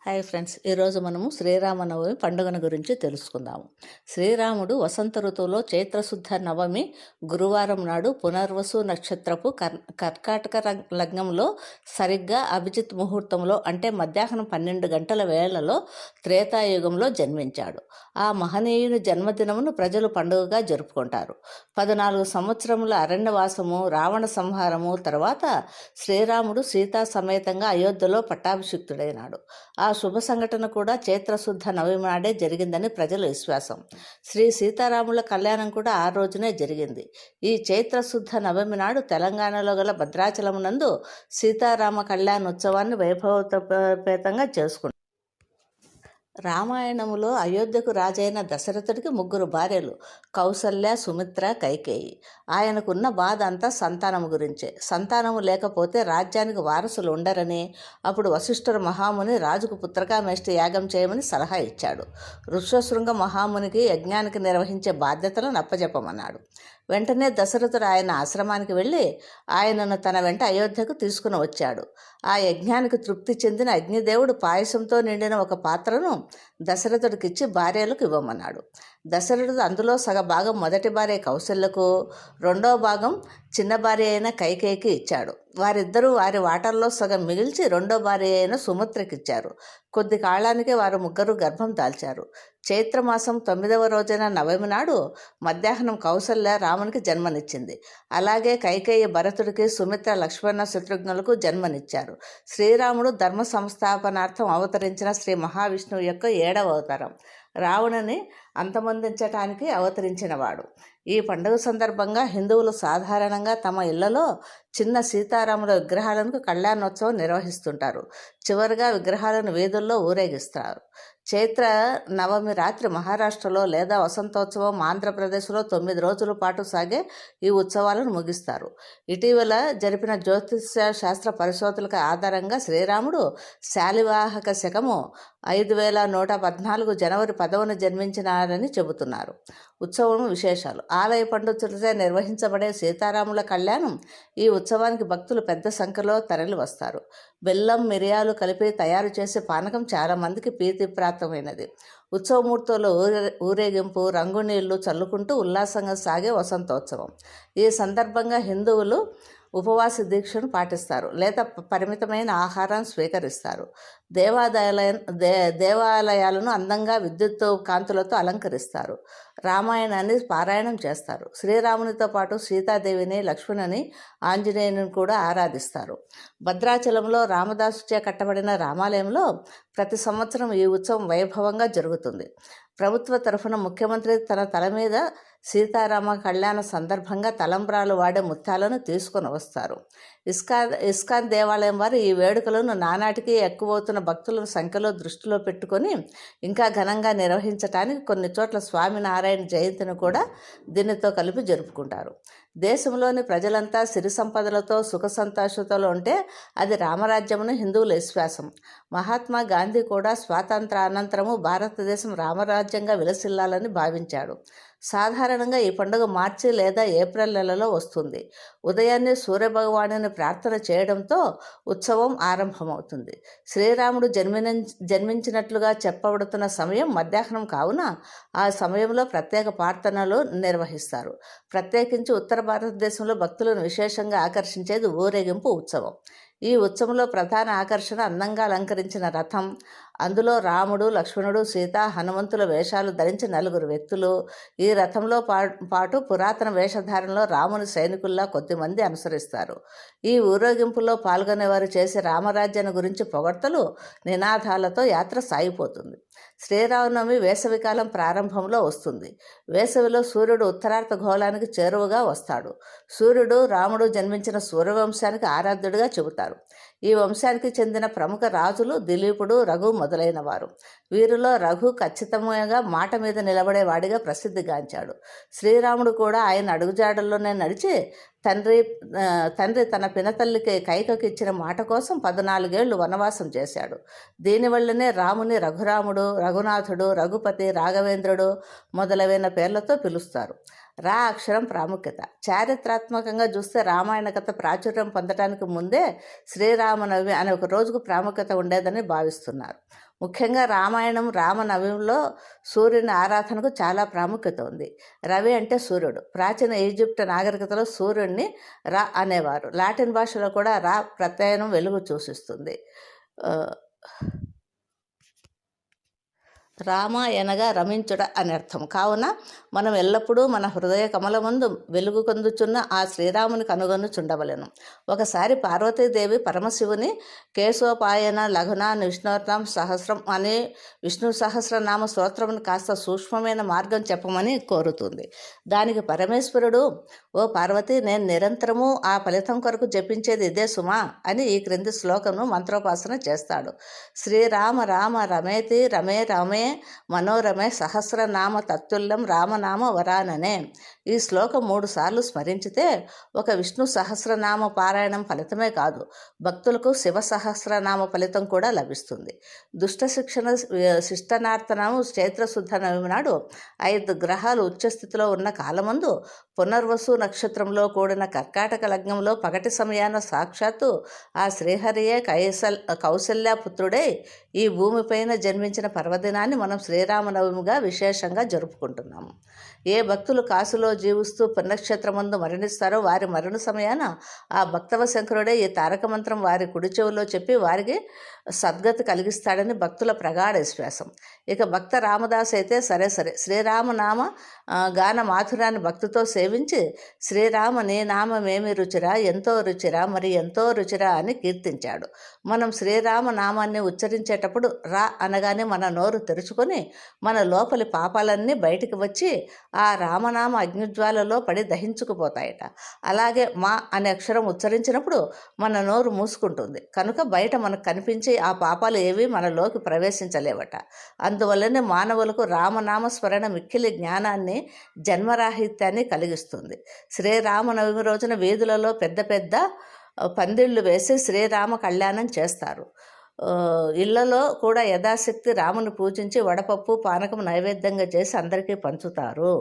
Hi friends, ఈరోజు మనము శ్రీరామనవమి పండుగను గురించి తెలుసుకుందాము. శ్రీరాముడు వసంత ఋతువులో చైత్రశుద్ధ నవమి గురువారం నాడు పునర్వసు నక్షత్రపు కర్కాటక లగ్నంలో సరిగ్గా అభిజిత్ ముహూర్తంలో అంటే మధ్యాహ్నం 12 గంటల వేళలో త్రేతాయుగంలో జన్మించాడు. ఆ మహనీయుని జన్మదినమును ప్రజలు పండుగగా జరుపుకుంటారు. 14 సంవత్సరముల అరణ్యవాసము, రావణ సంహారము తర్వాత శ్రీరాముడు సీతా సమేతంగా అయోధ్యలో పట్టాభిషిక్తుడైనాడు. ఆ శుభ సంఘటన కూడా చైత్రశుద్ధ నవమి నాడే జరిగిందని ప్రజల విశ్వాసం. శ్రీ సీతారాముల కళ్యాణం కూడా ఆ రోజునే జరిగింది. ఈ చైత్రశుద్ధ నవమి నాడు తెలంగాణలో గల భద్రాచలమునందు సీతారామ కళ్యాణోత్సవాన్ని వైభవోపేతంగా చేసుకుంటారు. రామాయణములో అయోధ్యకు రాజైన దశరథుడికి 3 భార్యలు, కౌసల్య, సుమిత్ర, కైకేయి. ఆయనకున్న బాధ అంతా సంతానము గురించే. సంతానము లేకపోతే రాజ్యానికి వారసులు ఉండరని అప్పుడు వశిష్ఠుడు మహాముని రాజుకు పుత్రకామేష్టి యాగం చేయమని సలహా ఇచ్చాడు. ఋష్యశృంగ మహామునికి యజ్ఞానికి నిర్వహించే బాధ్యతలను అప్పజెప్పమన్నాడు. వెంటనే దశరథుడు ఆయన ఆశ్రమానికి వెళ్ళి ఆయనను తన వెంట అయోధ్యకు తీసుకుని వచ్చాడు. ఆ యజ్ఞానికి తృప్తి చెందిన అగ్నిదేవుడు పాయసంతో నిండిన ఒక పాత్రను దశరథుడికిచ్చి భార్యలకు ఇవ్వమన్నాడు. దశరథుడు అందులో సగభాగం మొదటి భార్య కౌశల్యకు, రెండో భాగం చిన్న భార్య అయిన కైకేయికి ఇచ్చాడు. వారిద్దరూ వారి వాటల్లో సగం మిగిల్చి రెండో భార్య అయిన సుమిత్రకిచ్చారు. కొద్ది కాలానికే వారు 3 గర్భం దాల్చారు. చైత్రమాసం 9వ రోజైన నవమి నాడు మధ్యాహ్నం కౌసల్య రామునికి జన్మనిచ్చింది. అలాగే కైకేయి భరతుడికి, సుమిత్ర లక్ష్మణ శత్రుఘ్నులకు జన్మనిచ్చారు. శ్రీరాముడు ధర్మ సంస్థాపనార్థం అవతరించిన శ్రీ మహావిష్ణువు యొక్క 7వ అవతారం. రావణుని అంతమొందించటానికి అవతరించినవాడు. ఈ పండుగ సందర్భంగా హిందువులు సాధారణంగా తమ ఇళ్లలో చిన్న సీతారాముల విగ్రహాలను కళ్యాణోత్సవం నిర్వహిస్తుంటారు. చివరిగా విగ్రహాలను వీధుల్లో ఊరేగిస్తారు. చైత్ర నవమి రాత్రి మహారాష్ట్రలో లేదా వసంతోత్సవం ఆంధ్రప్రదేశ్లో 9 రోజుల పాటు సాగే ఈ ఉత్సవాలను ముగిస్తారు. ఇటీవల జరిపిన జ్యోతిష శాస్త్ర పరిశోధనల ఆధారంగా శ్రీరాముడు శాలివాహక శకము 5114 జనవరి 10న జన్మించినారని చెబుతున్నారు. ఉత్సవం విశేషాలు. ఆలయ పండితులచే నిర్వహించబడే సీతారాముల కళ్యాణం. ఈ ఉత్సవానికి భక్తులు పెద్ద సంఖ్యలో తరలి వస్తారు. బెల్లం, మిరియాలు కలిపి తయారు చేసే పానకం చాలామందికి ప్రీతిప్రాప్తమైనది. ఉత్సవమూర్తులు ఊరేగింపు, రంగునీళ్లు చల్లుకుంటూ ఉల్లాసంగా సాగే వసంతోత్సవం. ఈ సందర్భంగా హిందువులు ఉపవాస దీక్షను పాటిస్తారు లేదా పరిమితమైన ఆహారాన్ని స్వీకరిస్తారు. దేవాలయాలను అందంగా విద్యుత్ కాంతులతో అలంకరిస్తారు. రామాయణాన్ని పారాయణం చేస్తారు. శ్రీరామునితో పాటు సీతాదేవిని, లక్ష్మణుని, ఆంజనేయుని కూడా ఆరాధిస్తారు. భద్రాచలంలో రామదాసుచే కట్టబడిన రామాలయంలో ప్రతి సంవత్సరం ఈ ఉత్సవం వైభవంగా జరుగుతుంది. ప్రభుత్వ తరఫున ముఖ్యమంత్రి తన తల మీద సీతారామ కళ్యాణ సందర్భంగా తలంబ్రాలు వాడే ముత్యాలను తీసుకొని వస్తారు. ఇస్కాన్ దేవాలయం వారు ఈ వేడుకలను నానాటికి ఎక్కువవుతున్న భక్తుల సంఖ్యలో దృష్టిలో పెట్టుకొని ఇంకా ఘనంగా నిర్వహించడానికి కొన్ని చోట్ల స్వామినారాయణ జయంతిని కూడా దీనితో కలిపి జరుపుకుంటారు. దేశంలోని ప్రజలంతా సిరి సంపదలతో సుఖ సంతోషాలతో ఉంటే అది రామరాజ్యమును హిందువుల విశ్వాసం. మహాత్మా గాంధీ కూడా స్వాతంత్ర అనంతరము భారతదేశం రామరాజ్యంగా విలసిల్లాలని భావించాడు. సాధారణంగా ఈ పండుగ మార్చి లేదా ఏప్రిల్ నెలలో వస్తుంది. ఉదయాన్నే సూర్యభగవానుని ప్రార్థన చేయడంతో ఉత్సవం ఆరంభమవుతుంది. శ్రీరాముడు జన్మించినట్లుగా చెప్పబడుతున్న సమయం మధ్యాహ్నం కావున ఆ సమయంలో ప్రత్యేక ప్రార్థనలు నిర్వహిస్తారు. ప్రత్యేకించి ఉత్తర భారతదేశంలో భక్తులను విశేషంగా ఆకర్షించేది ఊరేగింపు ఉత్సవం. ఈ ఉత్సవంలో ప్రధాన ఆకర్షణ అందంగా అలంకరించిన రథం. అందులో రాముడు, లక్ష్మణుడు, సీత, హనుమంతుల వేషాలు ధరించి 4 వ్యక్తులు. ఈ రథంలో పాటు పురాతన వేషధారణలో రాముని సైనికుల్లా కొద్దిమంది అనుసరిస్తారు. ఈ ఊరేగింపులో పాల్గొనేవారు చేసే రామరాజ్యాన్ని గురించి పొగడ్తలు, నినాదాలతో యాత్ర సాగిపోతుంది. శ్రీరామనవమి వేసవికాలం ప్రారంభంలో వస్తుంది. వేసవిలో సూర్యుడు ఉత్తరార్ధ గోళానికి చేరువగా వస్తాడు. సూర్యుడు రాముడు జన్మించిన సూర్యవంశానికి ఆరాధ్యుడిగా చెబుతారు. ఈ వంశానికి చెందిన ప్రముఖ రాజులు దిలీపుడు, రఘు మొదలైన వారు. వీరిలో రఘు ఖచ్చితంగా మాట మీద నిలబడేవాడిగా ప్రసిద్ధిగాంచాడు. శ్రీరాముడు కూడా ఆయన అడుగుజాడల్లోనే నడిచి తండ్రి తన పినతల్లికి కైకకి ఇచ్చిన మాట కోసం 14 ఏళ్లు వనవాసం చేశాడు. దీనివల్లనే రాముని రఘురాముడు, రఘునాథుడు, రఘుపతి, రాఘవేంద్రుడు మొదలైన పేర్లతో పిలుస్తారు. రా అక్షరం ప్రాముఖ్యత. చారిత్రాత్మకంగా చూస్తే రామాయణ కథ ప్రాచుర్యం పొందడానికి ముందే శ్రీరామనవమి అనే ఒక రోజుకు ప్రాముఖ్యత ఉండేదని భావిస్తున్నారు. ముఖ్యంగా రామాయణం రామనవమిలో సూర్యుని ఆరాధనకు చాలా ప్రాముఖ్యత ఉంది. రవి అంటే సూర్యుడు. ప్రాచీన ఈజిప్ట్ నాగరికతలో సూర్యుడిని రా అనేవారు. లాటిన్ భాషలో కూడా రా ప్రత్యయనం వెలుగు సూచిస్తుంది. రామ ఎనగా రమించుట అని అర్థం. కావున మనం ఎల్లప్పుడూ మన హృదయ కమలమందు వెలుగు పొందుచున్న ఆ శ్రీరాముని కనుగొనుచుండవలెను. ఒకసారి పార్వతీదేవి పరమశివుని కేశోపాయన లఘున విష్ణునామ సహస్రం అనే విష్ణు సహస్రనామ స్తోత్రముని కాస్త సూక్ష్మమైన మార్గం చెప్పమని కోరుతుంది. దానికి పరమేశ్వరుడు, ఓ పార్వతి, నేను నిరంతరము ఆ ఫలితం కొరకు జపించేది ఇదే సుమా అని ఈ క్రింది శ్లోకమును మంత్రోపాసన చేస్తాడు. శ్రీరామ రామ రమేతి రమే రమే మనోరమే సహస్రనామ తత్తుల్యం రామనామ వరాననే. ఈ శ్లోకం 3 సార్లు స్మరించితే ఒక విష్ణు సహస్రనామ పారాయణం ఫలితమే కాదు, భక్తులకు శివ సహస్రనామ ఫలితం కూడా లభిస్తుంది. దుష్ట శిష్టనార్థనము చైత్రశుద్ధ నవమి నాడు 5 గ్రహాలు ఉచ్చస్థితిలో ఉన్న కాలమందు పునర్వసు నక్షత్రంలో కూడిన కర్కాటక లగ్నంలో పగటి సమయాన సాక్షాత్తు ఆ శ్రీహరియే కౌసల్యపుత్రుడై ఈ భూమిపైన జన్మించిన పర్వదినాన్ని మనం శ్రీరామనవమిగా విశేషంగా జరుపుకుంటున్నాము. ఏ భక్తులు కాశీలో జీవిస్తూ పుణ్యక్షేత్రమందు మరణిస్తారో వారి మరణ సమయాన ఆ భక్తవ శంకరుడే ఈ తారక మంత్రం వారి కుడి చెవులో చెప్పి వారికి సద్గతి కలిగిస్తాడని భక్తుల ప్రగాఢ విశ్వాసం. ఇక భక్త రామదాస్ అయితే సరే శ్రీరామనామ గాన మాధురాన్ని భక్తితో సేవించి శ్రీరామ నీ నామమేమి రుచిరా, ఎంతో రుచిరా, మరి ఎంతో రుచిరా అని కీర్తించాడు. మనం శ్రీరామ నామాన్ని ఉచ్చరించేటప్పుడు రా అనగానే మన నోరు తెరుచుకొని మన లోపలి పాపాలన్నీ బయటికి వచ్చి ఆ రామనామ అగ్నిజ్వాలలో పడి దహించుకుపోతాయట. అలాగే మా అనే అక్షరం ఉచ్చరించినప్పుడు మన నోరు మూసుకుంటుంది కనుక బయట మనకు కనిపించి ఆ పాపాలు ఏవి మనలోకి ప్రవేశించలేవట. అందువల్లనే మానవులకు రామనామ స్మరణ మిక్కిలి జ్ఞానాన్ని, జన్మరాహిత్యాన్ని కలిగిస్తుంది. శ్రీరామనవమి రోజున వీధులలో పెద్ద పెద్ద పందిళ్ళు వేసి శ్రీరామ కళ్యాణం చేస్తారు. ఇళ్లలో కూడా యథాశక్తి రాముని పూజించి వడపప్పు పానకం నైవేద్యంగా చేసి అందరికీ పంచుతారు.